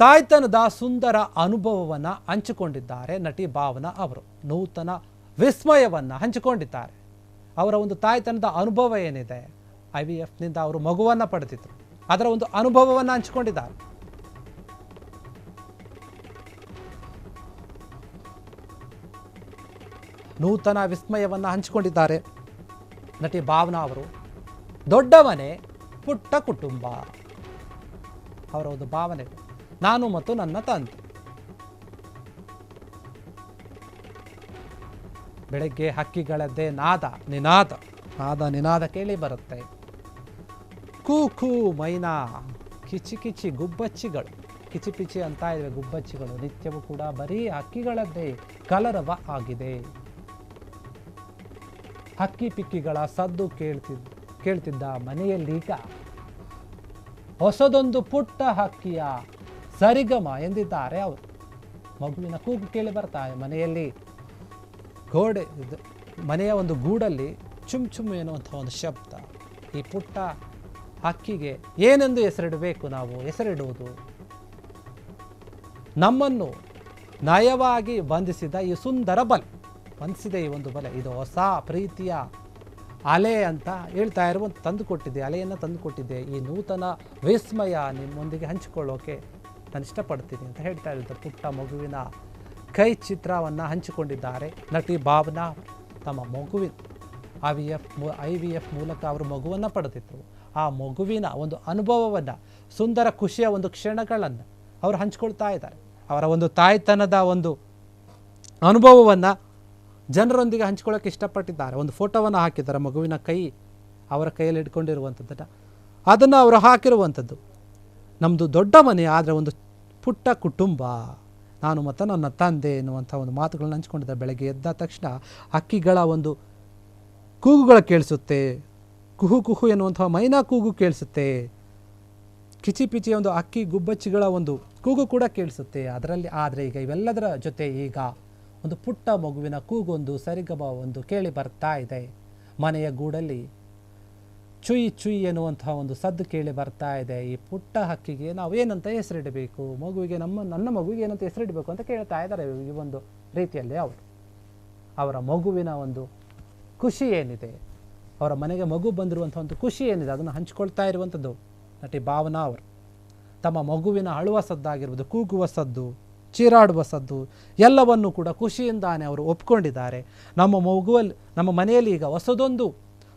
ತಾಯ್ತನದ ಸುಂದರ ಅನುಭವವನ್ನು ಹಂಚಿಕೊಂಡಿದ್ದಾರೆ ನಟಿ ಭಾವನಾ ಅವರು. ನೂತನ ವಿಸ್ಮಯವನ್ನು ಹಂಚಿಕೊಂಡಿದ್ದಾರೆ. ಅವರ ಒಂದು ತಾಯ್ತನದ ಅನುಭವ ಏನಿದೆ, IVFನಿಂದ ಅವರು ಮಗುವನ್ನು ಪಡೆದಿದ್ರು, ಅದರ ಒಂದು ಅನುಭವವನ್ನು ಹಂಚಿಕೊಂಡಿದ್ದಾರೆ. ನೂತನ ವಿಸ್ಮಯವನ್ನು ಹಂಚಿಕೊಂಡಿದ್ದಾರೆ ನಟಿ ಭಾವನಾ ಅವರು. ದೊಡ್ಡ ಮನೆ, ಪುಟ್ಟ ಕುಟುಂಬ, ಅವರ ಒಂದು ಭಾವನೆ. ನಾನು ಮತ್ತು ನನ್ನ ತಂದೆ. ಬೆಳಗ್ಗೆ ಹಕ್ಕಿಗಳದ್ದೇ ನಿನಾದ ಕೇಳಿ ಬರುತ್ತೆ. ಕೂಕು ಮೈನಾ, ಕಿಚಿ ಕಿಚಿ ಗುಬ್ಬಚ್ಚಿಗಳು, ಕಿಚಿ ಪಿಚಿ ಅಂತ ಇವೆ ಗುಬ್ಬಚ್ಚಿಗಳು. ನಿತ್ಯವೂ ಕೂಡ ಬರೀ ಹಕ್ಕಿಗಳದ್ದೇ ಕಲರವ ಆಗಿದೆ. ಹಕ್ಕಿ ಪಿಕ್ಕಿಗಳ ಸದ್ದು ಕೇಳ್ತಿದ್ದ ಮನೆಯಲ್ಲೀಗ ಹೊಸದೊಂದು ಪುಟ್ಟ ಹಕ್ಕಿಯ ಸರಿಗಮ ಎಂದಿದ್ದಾರೆ ಅವರು. ಮಗುವಿನ ಕೂಗು ಕೇಳಿ ಬರ್ತಾರೆ ಮನೆಯಲ್ಲಿ. ಮನೆಯ ಒಂದು ಗೂಡಲ್ಲಿ ಚುಮ್ ಚುಮ್ ಎನ್ನುವಂಥ ಒಂದು ಶಬ್ದ. ಈ ಪುಟ್ಟ ಹಕ್ಕಿಗೆ ಏನೆಂದು ಹೆಸರಿಡಬೇಕು? ನಾವು ಹೆಸರಿಡುವುದು ನಮ್ಮನ್ನು ನಯವಾಗಿ ಬಂಧಿಸಿದ ಈ ಸುಂದರ ಬಲೆ. ಬಂಧಿಸಿದೆ ಈ ಒಂದು ಬಲೆ. ಇದು ಹೊಸ ಪ್ರೀತಿಯ ಅಲೆ ಅಂತ ಹೇಳ್ತಾ ಇರುವಂಥ ಅಲೆಯನ್ನು ತಂದುಕೊಟ್ಟಿದ್ದೆ. ಈ ನೂತನ ವಿಸ್ಮಯ ನಿಮ್ಮೊಂದಿಗೆ ಹಂಚಿಕೊಳ್ಳೋಕೆ ನಾನು ಇಷ್ಟಪಡ್ತೀನಿ ಅಂತ ಹೇಳ್ತಾ ಇದ್ದ ಪುಟ್ಟ ಮಗುವಿನ ಕೈ ಚಿತ್ರವನ್ನು ಹಂಚಿಕೊಂಡಿದ್ದಾರೆ ನಟಿ ಭಾವನಾ. ತಮ್ಮ ಮಗುವಿನ IVF ಮೂಲಕ ಅವರು ಮಗುವನ್ನು ಪಡೆದಿದ್ರು. ಆ ಮಗುವಿನ ಒಂದು ಅನುಭವವನ್ನು, ಸುಂದರ ಖುಷಿಯ ಒಂದು ಕ್ಷಣಗಳನ್ನು ಅವರು ಹಂಚಿಕೊಳ್ತಾ ಇದ್ದಾರೆ. ಅವರ ಒಂದು ತಾಯ್ತನದ ಒಂದು ಅನುಭವವನ್ನು ಜನರೊಂದಿಗೆ ಹಂಚ್ಕೊಳ್ಳೋಕೆ ಇಷ್ಟಪಟ್ಟಿದ್ದಾರೆ. ಒಂದು ಫೋಟೋವನ್ನು ಹಾಕಿದ್ದಾರೆ, ಮಗುವಿನ ಕೈ ಅವರ ಕೈಯಲ್ಲಿ ಇಟ್ಕೊಂಡಿರುವಂಥದ್ದನ್ನು. ಅದನ್ನು ಅವರು ಹಾಕಿರುವಂಥದ್ದು. ನಮ್ಮದು ದೊಡ್ಡ ಮನೆ, ಆದರೆ ಒಂದು ಪುಟ್ಟ ಕುಟುಂಬ, ನಾನು ಮತ್ತು ನನ್ನ ತಂದೆ ಎನ್ನುವಂಥ ಒಂದು ಮಾತುಗಳನ್ನ ಹಂಚ್ಕೊಂಡಿದ್ದಾರೆ. ಬೆಳಗ್ಗೆ ಎದ್ದ ತಕ್ಷಣ ಹಕ್ಕಿಗಳ ಒಂದು ಕೂಗುಗಳು ಕೇಳಿಸುತ್ತೆ. ಕುಹು ಕುಹು ಎನ್ನುವಂಥ ಮೈನಾ ಕೂಗು ಕೇಳಿಸುತ್ತೆ. ಕಿಚಿ ಪಿಚಿಯ ಒಂದು ಹಕ್ಕಿ ಗುಬ್ಬಚ್ಚಿಗಳ ಒಂದು ಕೂಗು ಕೂಡ ಕೇಳಿಸುತ್ತೆ ಅದರಲ್ಲಿ. ಆದರೆ ಈಗ ಇವೆಲ್ಲದರ ಜೊತೆ ಈಗ ಒಂದು ಪುಟ್ಟ ಮಗುವಿನ ಕೂಗೊಂದು ಸರಿಗಮ ಒಂದು ಕೇಳಿ ಬರ್ತಾ ಇದೆ. ಮನೆಯ ಗೂಡಲ್ಲಿ ಚುಯ್ ಚುಯ್ ಎನ್ನುವಂತಹ ಒಂದು ಸದ್ದು ಕೇಳಿ ಬರ್ತಾ ಇದೆ. ಈ ಪುಟ್ಟ ಹಕ್ಕಿಗೆ ನಾವು ಏನಂತ ಹೆಸರಿಡಬೇಕು, ಮಗುವಿಗೆ ನನ್ನ ಮಗುವಿಗೆ ಏನಂತ ಹೆಸರಿಡಬೇಕು ಅಂತ ಕೇಳ್ತಾ ಇದ್ದಾರೆ. ಈ ಒಂದು ರೀತಿಯಲ್ಲಿ ಅವರ ಮಗುವಿನ ಒಂದು ಖುಷಿ ಏನಿದೆ, ಅವರ ಮನೆಗೆ ಮಗು ಬಂದಿರುವಂಥ ಒಂದು ಖುಷಿ ಏನಿದೆ, ಅದನ್ನು ಹಂಚ್ಕೊಳ್ತಾ ಇರುವಂಥದ್ದು ನಟಿ ಭಾವನಾ ಅವರು. ತಮ್ಮ ಮಗುವಿನ ಅಳುವ ಸದ್ದಾಗಿರ್ಬೋದು, ಕೂಗುವ ಸದ್ದು, ಚೀರಾಡುವ ಸದ್ದು ಎಲ್ಲವನ್ನು ಕೂಡ ಖುಷಿಯಿಂದಾನೆ ಅವರು ಒಪ್ಕೊಂಡಿದ್ದಾರೆ. ನಮ್ಮ ಮನೆಯಲ್ಲಿ ಈಗ ಹೊಸದೊಂದು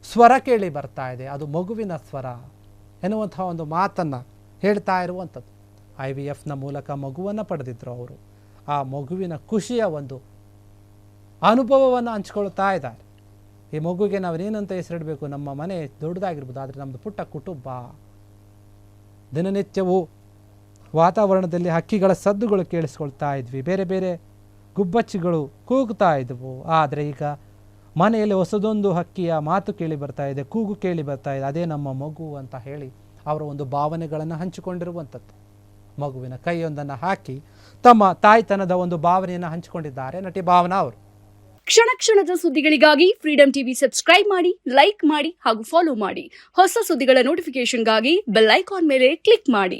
ಸ್ವರ ಕೇಳಿ ಬರ್ತಾ ಇದೆ, ಅದು ಮಗುವಿನ ಸ್ವರ ಎನ್ನುವಂಥ ಒಂದು ಮಾತನ್ನು ಹೇಳ್ತಾ ಇರುವಂಥದ್ದು. IVFನ ಮೂಲಕ ಮಗುವನ್ನು ಪಡೆದಿದ್ದರು ಅವರು. ಆ ಮಗುವಿನ ಖುಷಿಯ ಒಂದು ಅನುಭವವನ್ನು ಹಂಚ್ಕೊಳ್ತಾ ಇದ್ದಾರೆ. ಈ ಮಗುವಿಗೆ ನಾವೇನಂತ ಹೆಸರಿಡಬೇಕು? ನಮ್ಮ ಮನೆ ದೊಡ್ಡದಾಗಿರ್ಬೋದು, ಆದರೆ ನಮ್ಮದು ಪುಟ್ಟ ಕುಟುಂಬ. ದಿನನಿತ್ಯವೂ ವಾತಾವರಣದಲ್ಲಿ ಹಕ್ಕಿಗಳ ಸದ್ದುಗಳು ಕೇಳಿಸ್ಕೊಳ್ತಾ ಇದ್ವಿ, ಬೇರೆ ಬೇರೆ ಗುಬ್ಬಚ್ಚಿಗಳು ಕೂಗುತ್ತಾ ಇದ್ವು. ಆದರೆ ಈಗ ಮನೆಯಲ್ಲಿ ಹೊಸದೊಂದು ಹಕ್ಕಿಯ ಮಾತು ಕೇಳಿ ಬರ್ತಾ ಇದೆ, ಕೂಗು ಕೇಳಿ ಬರ್ತಾ ಇದೆ, ಅದೇ ನಮ್ಮ ಮಗು ಅಂತ ಹೇಳಿ ಅವರ ಒಂದು ಭಾವನೆಗಳನ್ನು ಹಂಚಿಕೊಂಡಿರುವಂಥದ್ದು. ಮಗುವಿನ ಕೈಯೊಂದನ್ನು ಹಾಕಿ ತಮ್ಮ ತಾಯ್ತನದ ಒಂದು ಭಾವನೆಯನ್ನು ಹಂಚಿಕೊಂಡಿದ್ದಾರೆ ನಟಿ ಭಾವನಾ ಅವರು. ಕ್ಷಣ ಕ್ಷಣದ ಸುದ್ದಿಗಳಿಗಾಗಿ ಫ್ರೀಡಂ ಟಿವಿ ಸಬ್ಸ್ಕ್ರೈಬ್ ಮಾಡಿ, ಲೈಕ್ ಮಾಡಿ ಹಾಗೂ ಫಾಲೋ ಮಾಡಿ. ಹೊಸ ಸುದ್ದಿಗಳ ನೋಟಿಫಿಕೇಶನ್ಗಾಗಿ ಬೆಲ್ ಐಕಾನ್ ಮೇಲೆ ಕ್ಲಿಕ್ ಮಾಡಿ.